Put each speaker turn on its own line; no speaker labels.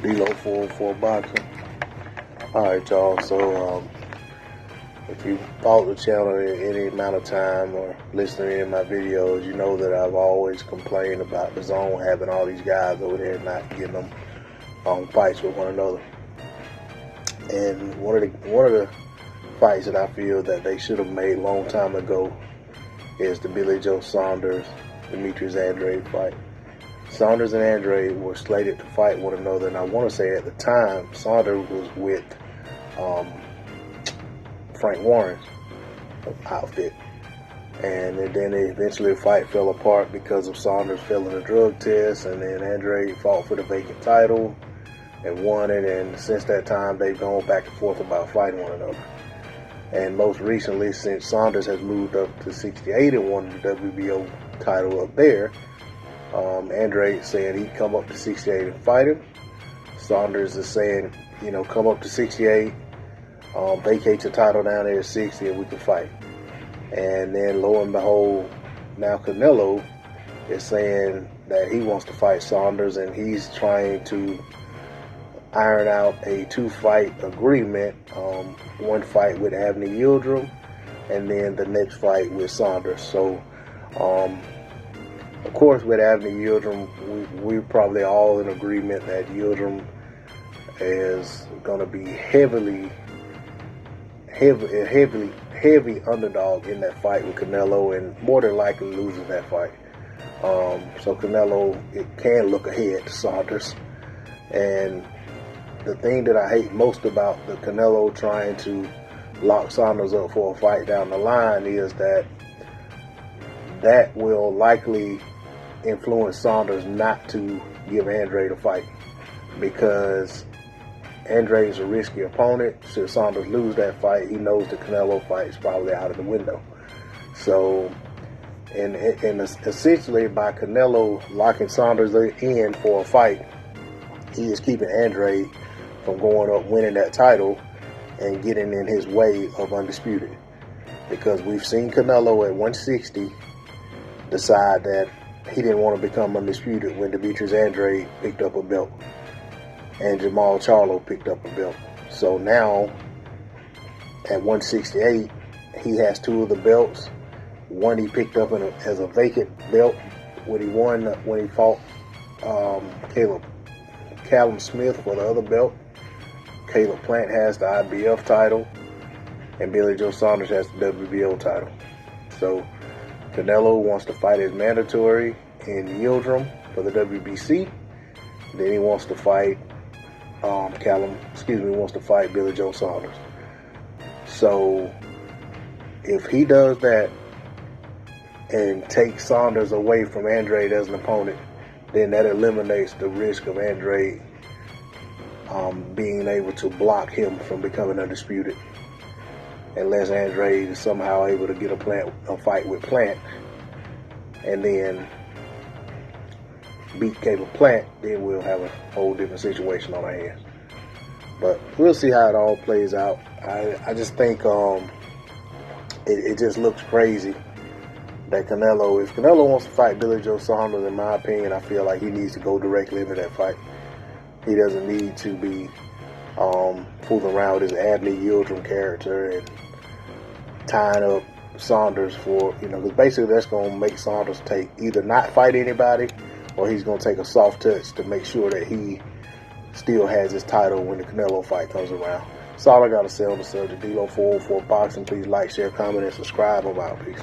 D-Lo 404 Boxing. Alright, y'all, so if you follow the channel any amount of time or listen to any of my videos, you know that I've always complained about the zone having all these guys over there not getting them fights with one another. And one of the fights that I feel that they should have made a long time ago is the Billy Joe Saunders Demetrius Andrade fight. Saunders and Andrade were slated to fight one another, and I want to say at the time Saunders was with Frank Warren's outfit, and then eventually the fight fell apart because of Saunders failing a drug test, and then Andrade fought for the vacant title and won it, and since that time they've gone back and forth about fighting one another. And most recently, since Saunders has moved up to 68 and won the WBO title up there, Andrade saying he'd come up to 68 and fight him. Saunders is saying, you know, come up to 68, vacate your title down there at 60 and we can fight. And then lo and behold, now Canelo is saying that he wants to fight Saunders, and he's trying to iron out a two-fight agreement, one fight with Avni Yildirim and then the next fight with Saunders. So of course with Avni Yildirim, we're probably all in agreement that Yildirim is going to be heavy underdog in that fight with Canelo, and more than likely losing that fight. So Canelo, it can look ahead to Saunders. And the thing that I hate most about the Canelo trying to lock Saunders up for a fight down the line is that that will likely influence Saunders not to give Andrade a fight, because Andrade's a risky opponent. Should Saunders lose that fight, he knows the Canelo fight is probably out of the window. So, and essentially by Canelo locking Saunders in for a fight, he is keeping Andrade from going up, winning that title, and getting in his way of undisputed. Because we've seen Canelo at 160 decide that he didn't want to become undisputed when Demetrius Andrade picked up a belt and Jamal Charlo picked up a belt. So now at 168, he has two of the belts. One he picked up as a vacant belt when he fought Callum Smith for the other belt. Caleb Plant has the IBF title, and Billy Joe Saunders has the WBO title. So Canelo wants to fight his mandatory in Yildirim for the WBC. Then he wants to fight wants to fight Billy Joe Saunders. So if he does that and takes Saunders away from Andrade as an opponent, then that eliminates the risk of Andrade being able to block him from becoming undisputed, unless Andrade is somehow able to get a fight with Plant and then beat Caleb Plant. Then we'll have a whole different situation on our hands. But we'll see how it all plays out. I just think it just looks crazy that if Canelo wants to fight Billy Joe Saunders, in my opinion, I feel like he needs to go directly into that fight. He doesn't need to be fooling around with his Avni Yildirim character and tying up Saunders for, because basically that's going to make Saunders either not fight anybody, or he's going to take a soft touch to make sure that he still has his title when the Canelo fight comes around. That's all I got to say on the subject. D-Lo 404 Boxing. Please like, share, comment, and subscribe. I'm out. Peace.